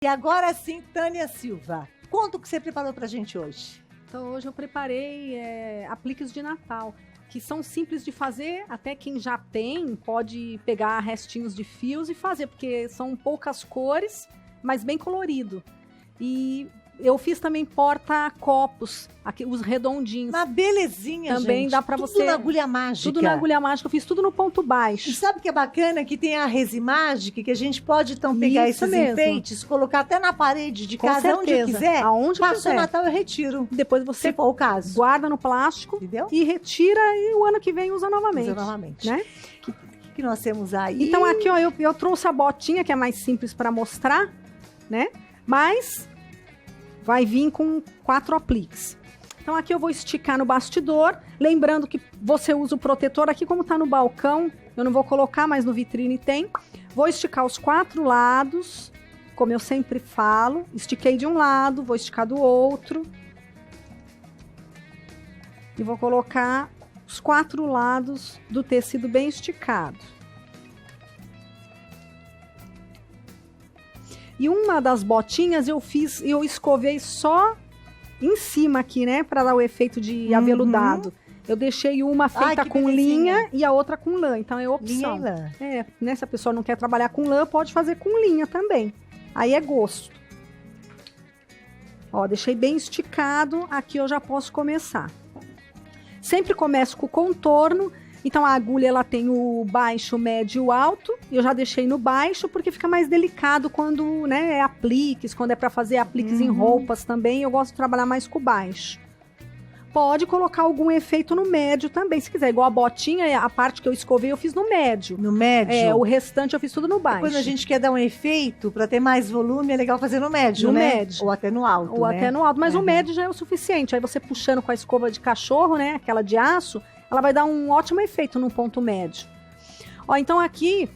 E agora sim, Tânia Silva, conta o que você preparou pra gente hoje. Então hoje eu preparei apliques de Natal, que são simples de fazer, até quem já tem pode pegar restinhos de fios e fazer, porque são poucas cores, mas bem colorido. E eu fiz também porta-copos, os redondinhos. Uma belezinha, também gente. Dá pra você. Tudo na agulha mágica. Tudo na agulha mágica, eu fiz tudo no ponto baixo. E sabe o que é bacana? Que tem a Resimagic, que a gente pode então pegar Isso esses mesmo. enfeites, colocar até na parede de Com casa, onde certeza. quiser. Aonde Passou quiser. o Natal, eu retiro. Depois você Se for o caso. guarda no plástico, Entendeu? e retira e o ano que vem usa novamente. Usa novamente. Né? O que nós temos aí? Então aqui, ó, eu trouxe a botinha, que é mais simples para mostrar, né? Mas vai vir com 4 apliques. Então aqui eu vou esticar no bastidor, lembrando que você usa o protetor aqui, como tá no balcão, eu não vou colocar, mas no vitrine tem. Vou esticar os 4 lados, como eu sempre falo, estiquei de um lado, vou esticar do outro. E vou colocar os 4 lados do tecido bem esticado. E uma das botinhas eu escovei só em cima aqui, né? Pra dar o efeito de aveludado. Eu deixei uma feita com linha e a outra com lã. Então é opção. Linha e lã. Né? Se a pessoa não quer trabalhar com lã, pode fazer com linha também. Aí é gosto. Ó, deixei bem esticado. Aqui eu já posso começar. Sempre começo com o contorno. Então a agulha ela tem o baixo, médio e o alto. Eu já deixei no baixo porque fica mais delicado quando, né, é apliques, quando é para fazer apliques em roupas também. Eu gosto de trabalhar mais com o baixo. Pode colocar algum efeito no médio também, se quiser. Igual a botinha, a parte que eu escovei eu fiz no médio. No médio? O restante eu fiz tudo no baixo. Quando a gente quer dar um efeito, para ter mais volume, é legal fazer no médio, no né? médio. Ou até no alto, Ou né? até no alto, mas o médio já é o suficiente. Aí você puxando com a escova de cachorro, né, aquela de aço, ela vai dar um ótimo efeito no ponto médio. Ó, então aqui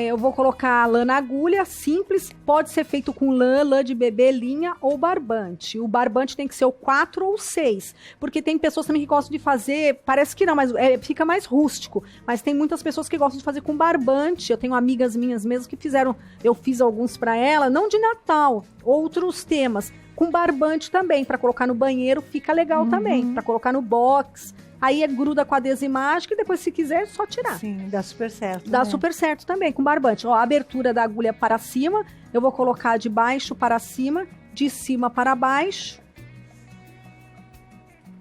eu vou colocar a lã na agulha, simples, pode ser feito com lã de bebê, linha ou barbante. O barbante tem que ser o 4 ou 6, porque tem pessoas também que gostam de fazer, parece que não, mas fica mais rústico, mas tem muitas pessoas que gostam de fazer com barbante. Eu tenho amigas minhas mesmo que fizeram, eu fiz alguns para ela, não de Natal, outros temas, com barbante também, para colocar no banheiro fica legal também, para colocar no box. Aí gruda com a Desimagic e depois, se quiser, é só tirar. Sim, dá super certo. Dá super certo também, com barbante. Ó, a abertura da agulha para cima, eu vou colocar de baixo para cima, de cima para baixo.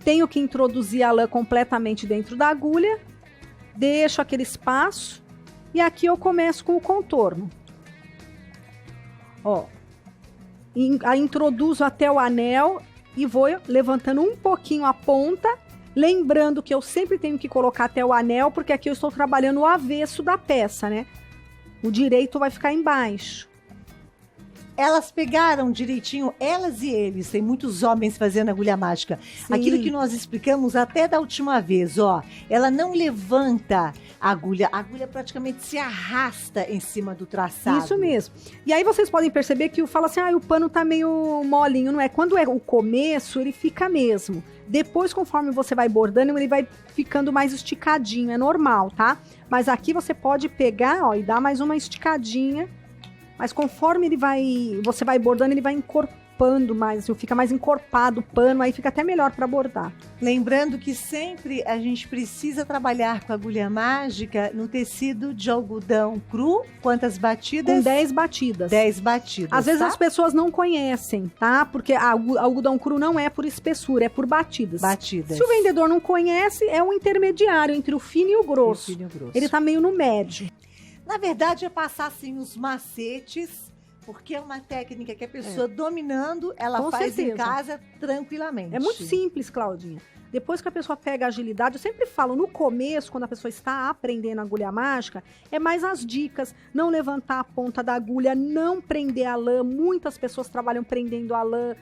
Tenho que introduzir a lã completamente dentro da agulha. Deixo aquele espaço. E aqui eu começo com o contorno. Ó. Introduzo até o anel e vou levantando um pouquinho a ponta. Lembrando que eu sempre tenho que colocar até o anel, porque aqui eu estou trabalhando o avesso da peça, né? O direito vai ficar embaixo. Elas pegaram direitinho, elas e eles, tem muitos homens fazendo agulha mágica. Sim. Aquilo que nós explicamos até da última vez, ó. Ela não levanta a agulha praticamente se arrasta em cima do traçado. Isso mesmo. E aí vocês podem perceber que fala assim, o pano tá meio molinho, não é? Quando é o começo, ele fica mesmo. Depois, conforme você vai bordando, ele vai ficando mais esticadinho, é normal, tá? Mas aqui você pode pegar, ó, e dar mais uma esticadinha. Mas conforme você vai bordando, ele vai encorpando mais, fica mais encorpado o pano, aí fica até melhor para bordar. Lembrando que sempre a gente precisa trabalhar com a agulha mágica no tecido de algodão cru. Quantas batidas? Com 10 batidas. 10 batidas, Às vezes tá? as pessoas não conhecem, tá? Porque algodão cru não é por espessura, é por batidas. Batidas. Se o vendedor não conhece, é um intermediário entre o fino e o grosso. E o fino e o grosso. Ele tá meio no médio. Na verdade, é passar assim os macetes, porque é uma técnica que a pessoa dominando, ela Com faz certeza. em casa tranquilamente. É muito simples, Claudinha. Depois que a pessoa pega a agilidade, eu sempre falo, no começo, quando a pessoa está aprendendo agulha mágica, é mais as dicas, não levantar a ponta da agulha, não prender a lã. Muitas pessoas trabalham prendendo a lã.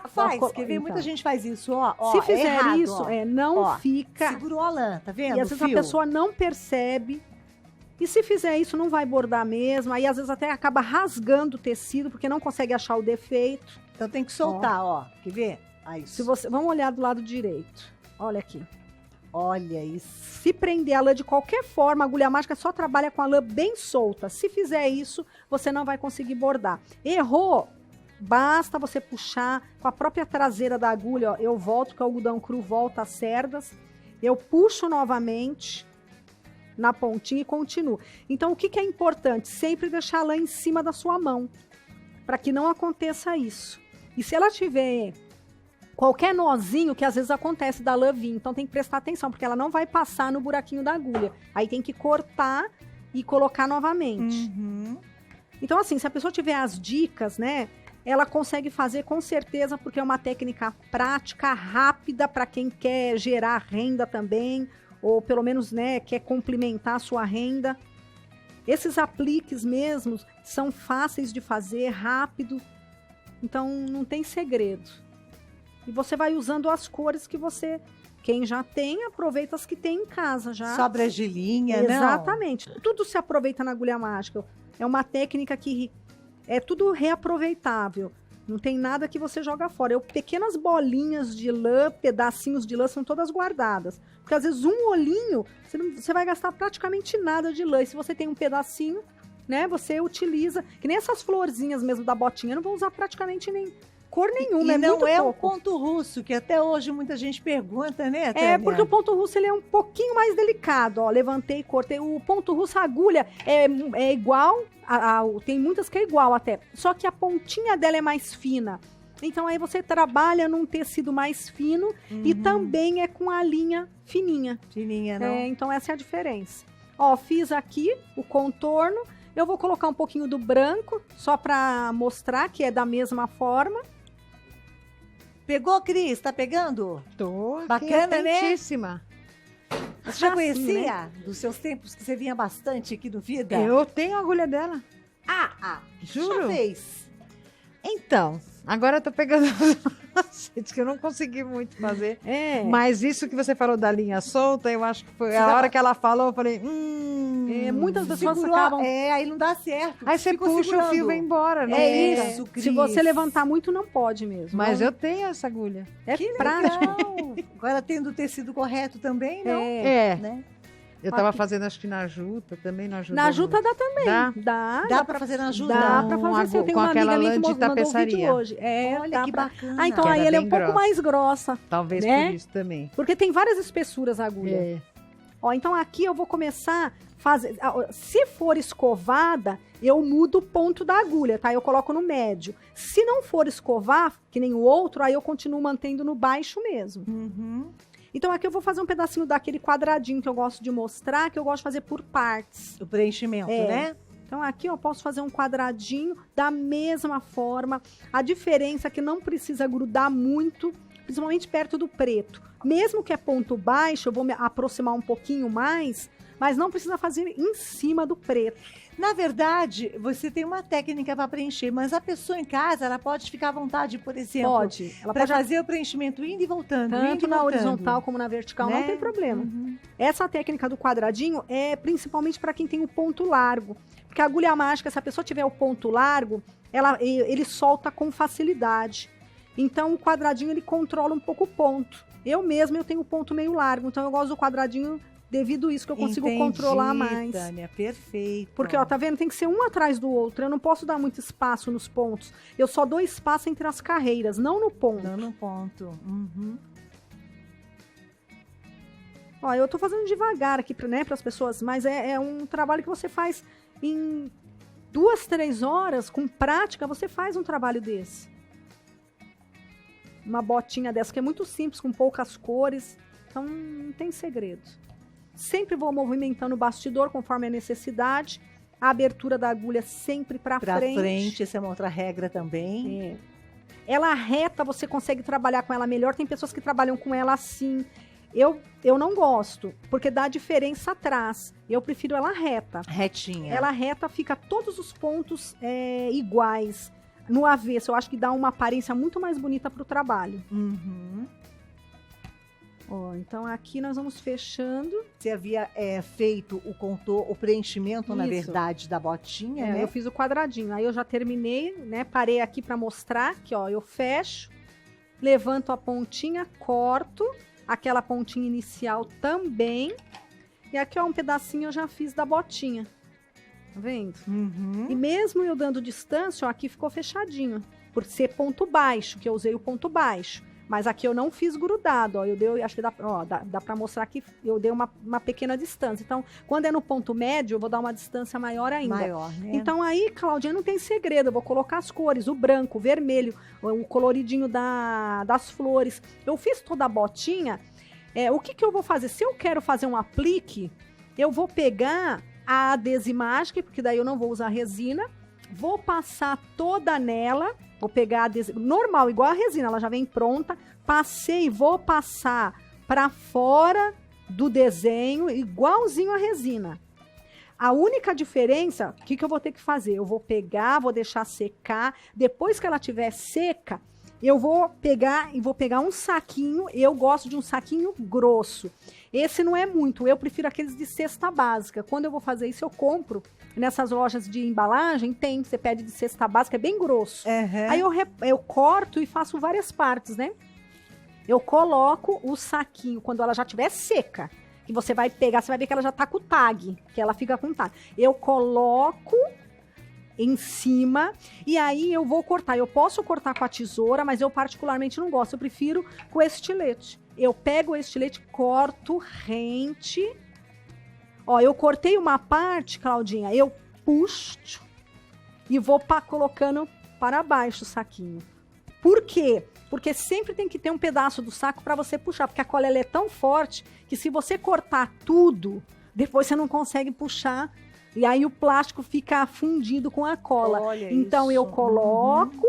Faz, quer ver? Muita gente faz isso, ó. Se fizer errado, isso, ó. não Ó, fica. Segurou a lã, tá vendo? E às vezes a pessoa não percebe. E se fizer isso, não vai bordar mesmo. Aí às vezes até acaba rasgando o tecido, porque não consegue achar o defeito. Então tem que soltar, ó. Quer ver? Aí, Vamos olhar do lado direito. Olha aqui. Olha isso. Se prender a lã de qualquer forma, a agulha mágica só trabalha com a lã bem solta. Se fizer isso, você não vai conseguir bordar. Errou, basta você puxar com a própria traseira da agulha, ó, eu volto, que o algodão cru volta às cerdas, eu puxo novamente na pontinha e continuo. Então, o que é importante? Sempre deixar a lã em cima da sua mão, para que não aconteça isso. E se ela tiver qualquer nozinho, que às vezes acontece da lã vir, então tem que prestar atenção, porque ela não vai passar no buraquinho da agulha. Aí tem que cortar e colocar novamente. Então, assim, se a pessoa tiver as dicas, né, ela consegue fazer com certeza, porque é uma técnica prática, rápida, para quem quer gerar renda também, ou pelo menos, né, quer complementar a sua renda. Esses apliques mesmo são fáceis de fazer, rápido, então não tem segredo. E você vai usando as cores que você, quem já tem, aproveita as que tem em casa já. Sobra de linha, não? Exatamente. Tudo se aproveita na agulha mágica. É uma técnica que é tudo reaproveitável. Não tem nada que você joga fora. Pequenas bolinhas de lã, pedacinhos de lã, são todas guardadas. Porque às vezes um olhinho, você vai gastar praticamente nada de lã. E se você tem um pedacinho, né, você utiliza. Que nem essas florzinhas mesmo da botinha, eu não vou usar praticamente nem cor nenhuma, e é não muito é pouco. o ponto russo, que até hoje muita gente pergunta, né, Tânia? É, porque o ponto russo ele é um pouquinho mais delicado, ó, levantei, cortei, o ponto russo, a agulha é igual, tem muitas que é igual até, só que a pontinha dela é mais fina, então aí você trabalha num tecido mais fino e também é com a linha fininha. Fininha, não? Então essa é a diferença. Ó, fiz aqui o contorno, eu vou colocar um pouquinho do branco, só pra mostrar que é da mesma forma. Pegou, Cris? Tá pegando? Tô aqui Bacana, né? atentíssima. Você já Assim, conhecia né? dos seus tempos que você vinha bastante aqui no Vida? Eu tenho a agulha dela. Juro? Já fez. Então, agora eu tô pegando gente que eu não consegui muito fazer. Mas isso que você falou da linha solta, eu acho que foi a hora que ela falou, eu falei, muitas pessoas Segurou, acabam... aí não dá certo. Aí você Ficou puxa segurando. o fio e vai embora, né? É isso, Cris. Se você levantar muito, não pode mesmo. Mas não, eu tenho essa agulha. é Que prático. legal. Agora tendo o tecido correto também, não? É. Né? Eu tava fazendo, acho que na juta, também não ajudou Na juta muito. dá também. Dá? Dá pra fazer na ajuda? Dá pra fazer. Eu tenho com uma aquela amiga minha lã que de mandou um vídeo tapeçaria. hoje. Olha dá que pra... bacana. então Que aí era ela é bem um pouco grossa. mais grossa. Talvez né? por isso também. Porque tem várias espessuras a agulha. É. Ó, então aqui eu vou começar a fazer... Se for escovada, eu mudo o ponto da agulha, tá? Eu coloco no médio. Se não for escovar, que nem o outro, aí eu continuo mantendo no baixo mesmo. Então aqui eu vou fazer um pedacinho daquele quadradinho que eu gosto de mostrar, que eu gosto de fazer por partes. O preenchimento, né? Então aqui eu posso fazer um quadradinho da mesma forma. A diferença é que não precisa grudar muito, principalmente perto do preto. Mesmo que é ponto baixo, eu vou me aproximar um pouquinho mais, mas não precisa fazer em cima do preto. Na verdade, você tem uma técnica para preencher, mas a pessoa em casa, ela pode ficar à vontade, por exemplo, Pode. Ela para pode fazer o preenchimento indo e voltando, indo tanto e na voltando, horizontal como na vertical, né? não tem problema. Essa técnica do quadradinho é principalmente para quem tem o ponto largo. Porque a agulha mágica, se a pessoa tiver o ponto largo, ele solta com facilidade. Então o quadradinho ele controla um pouco o ponto. Eu tenho o ponto meio largo, então eu gosto do quadradinho devido a isso que eu consigo controlar mais. Tânia, perfeito. Porque, ó, tá vendo? Tem que ser um atrás do outro. Eu não posso dar muito espaço nos pontos. Eu só dou espaço entre as carreiras, não no ponto. Não no ponto. Ó, eu tô fazendo devagar aqui, né, para as pessoas, mas é um trabalho que você faz em 2, 3 horas, com prática, você faz um trabalho desse. Uma botinha dessa, que é muito simples, com poucas cores, então não tem segredo. Sempre vou movimentando o bastidor conforme a necessidade, a abertura da agulha sempre para frente. Essa é uma outra regra também. Ela reta, você consegue trabalhar com ela melhor, tem pessoas que trabalham com ela assim. Eu não gosto, porque dá diferença atrás. Eu prefiro ela reta. Retinha. Ela reta, fica todos os pontos iguais. No avesso, eu acho que dá uma aparência muito mais bonita para o trabalho. Ó, então aqui nós vamos fechando. Você havia feito o preenchimento, na Isso. verdade, da botinha, né? Eu fiz o quadradinho. Aí eu já terminei, né? Parei aqui para mostrar que, ó, eu fecho, levanto a pontinha, corto aquela pontinha inicial também. E aqui, ó, um pedacinho eu já fiz da botinha. Tá vendo? Uhum. E mesmo eu dando distância, ó, aqui ficou fechadinho. Por ser ponto baixo, que eu usei o ponto baixo. Mas aqui eu não fiz grudado, ó. Eu dei, acho que dá pra mostrar que eu dei uma pequena distância. Então, quando é no ponto médio, eu vou dar uma distância maior ainda. Maior, né? Então aí, Claudinha, não tem segredo. Eu vou colocar as cores, o branco, o vermelho, o coloridinho das flores. Eu fiz toda a botinha. O que eu vou fazer? Se eu quero fazer um aplique, eu vou pegar a Adesimagic, porque daí eu não vou usar resina. Vou passar toda nela. Vou pegar normal, igual a resina, ela já vem pronta. Passei, vou passar para fora do desenho, igualzinho a resina. A única diferença, o que eu vou ter que fazer? Eu vou pegar, vou deixar secar. Depois que ela estiver seca, eu vou pegar um saquinho. Eu gosto de um saquinho grosso. Esse não é muito, eu prefiro aqueles de cesta básica. Quando eu vou fazer isso, eu compro. Nessas lojas de embalagem, você pede de cesta básica, é bem grosso. Uhum. Aí eu corto e faço várias partes, né? Eu coloco o saquinho quando ela já estiver seca. Que você vai pegar, você vai ver que ela já tá com o tag, que ela fica com o tag. Eu coloco em cima e aí eu vou cortar. Eu posso cortar com a tesoura, mas eu particularmente não gosto. Eu prefiro com o estilete. Eu pego o estilete, corto rente. Ó, eu cortei uma parte, Claudinha, eu puxo e vou colocando para baixo o saquinho. Por quê? Porque sempre tem que ter um pedaço do saco para você puxar, porque a cola ela é tão forte que se você cortar tudo, depois você não consegue puxar e aí o plástico fica fundido com a cola. Olha então isso. Eu coloco,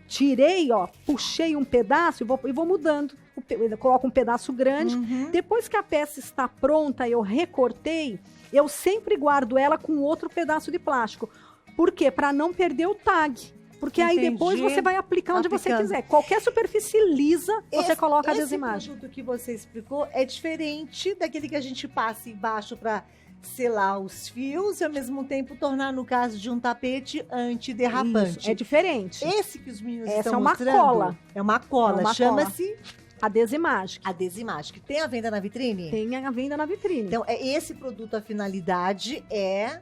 tirei, ó, puxei um pedaço e vou mudando. Eu coloco um pedaço grande. Depois que a peça está pronta, eu recortei, eu sempre guardo ela com outro pedaço de plástico. Por quê? Para não perder o tag. Porque aí depois você vai aplicar onde você quiser. Qualquer superfície lisa, você coloca a Adesimagic. Esse produto que você explicou é diferente daquele que a gente passa embaixo para selar os fios e ao mesmo tempo tornar, no caso de um tapete, antiderrapante. Isso, é diferente. Esse que os meninos Essa estão é uma mostrando cola. É uma cola. Chama-se Adesimagic. Adesimagic. Tem a venda na vitrine? Tem a venda na vitrine. Então, esse produto, a finalidade é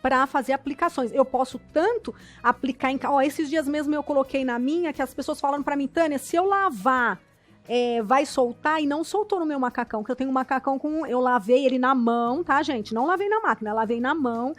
para fazer aplicações. Eu posso tanto aplicar em... Ó, esses dias mesmo eu coloquei na minha, que as pessoas falaram para mim, Tânia, se eu lavar, vai soltar, e não soltou no meu macacão, que eu tenho um macacão eu lavei ele na mão, tá, gente? Não lavei na máquina, lavei na mão,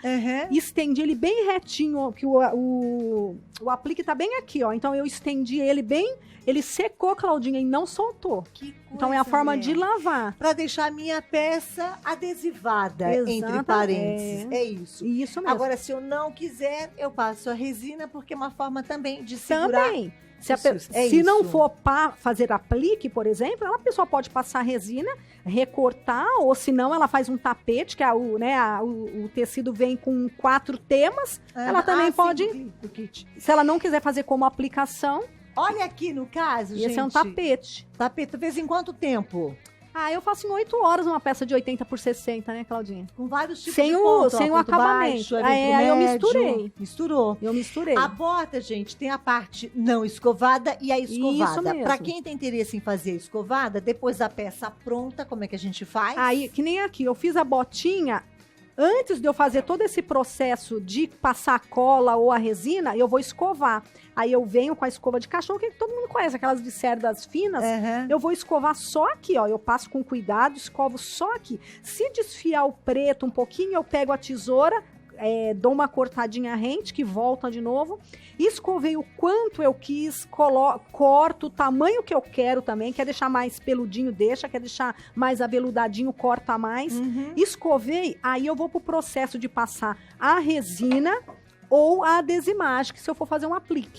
estendi ele bem retinho, que o aplique tá bem aqui, ó, então eu estendi ele bem, ele secou, Claudinha, e não soltou. Que coisa, então é a forma de lavar. Para deixar a minha peça adesivada, entre parênteses. É isso. Isso mesmo. Agora, se eu não quiser, eu passo a resina, porque é uma forma também de segurar. Também. Se não for para fazer aplique, por exemplo, a pessoa pode passar resina, recortar, ou se não, ela faz um tapete, que o tecido vem com 4 temas. Ela também pode, do kit. Se ela não quiser fazer como aplicação. Olha aqui no caso, gente. Esse é um tapete. Tapete, tu fez em quanto tempo? Eu faço em 8 horas uma peça de 80 por 60, né, Claudinha? Com vários tipos de ponto. Sem o acabamento. Aí eu misturei. Misturou. Eu misturei. A bota, gente, tem a parte não escovada e a escovada. Isso mesmo. Pra quem tem interesse em fazer a escovada, depois da peça pronta, como é que a gente faz? Aí, que nem aqui, eu fiz a botinha. Antes de eu fazer todo esse processo de passar a cola ou a resina, eu vou escovar. Aí eu venho com a escova de cachorro, que todo mundo conhece, aquelas de cerdas finas. Eu vou escovar só aqui, ó. Eu passo com cuidado, escovo só aqui. Se desfiar o preto um pouquinho, eu pego a tesoura, dou uma cortadinha rente, que volta de novo. Escovei o quanto eu quis, corto o tamanho que eu quero também. Quer deixar mais peludinho, deixa. Quer deixar mais aveludadinho, corta mais. Escovei, aí eu vou pro processo de passar a resina ou a Adesimagic, se eu for fazer um aplique.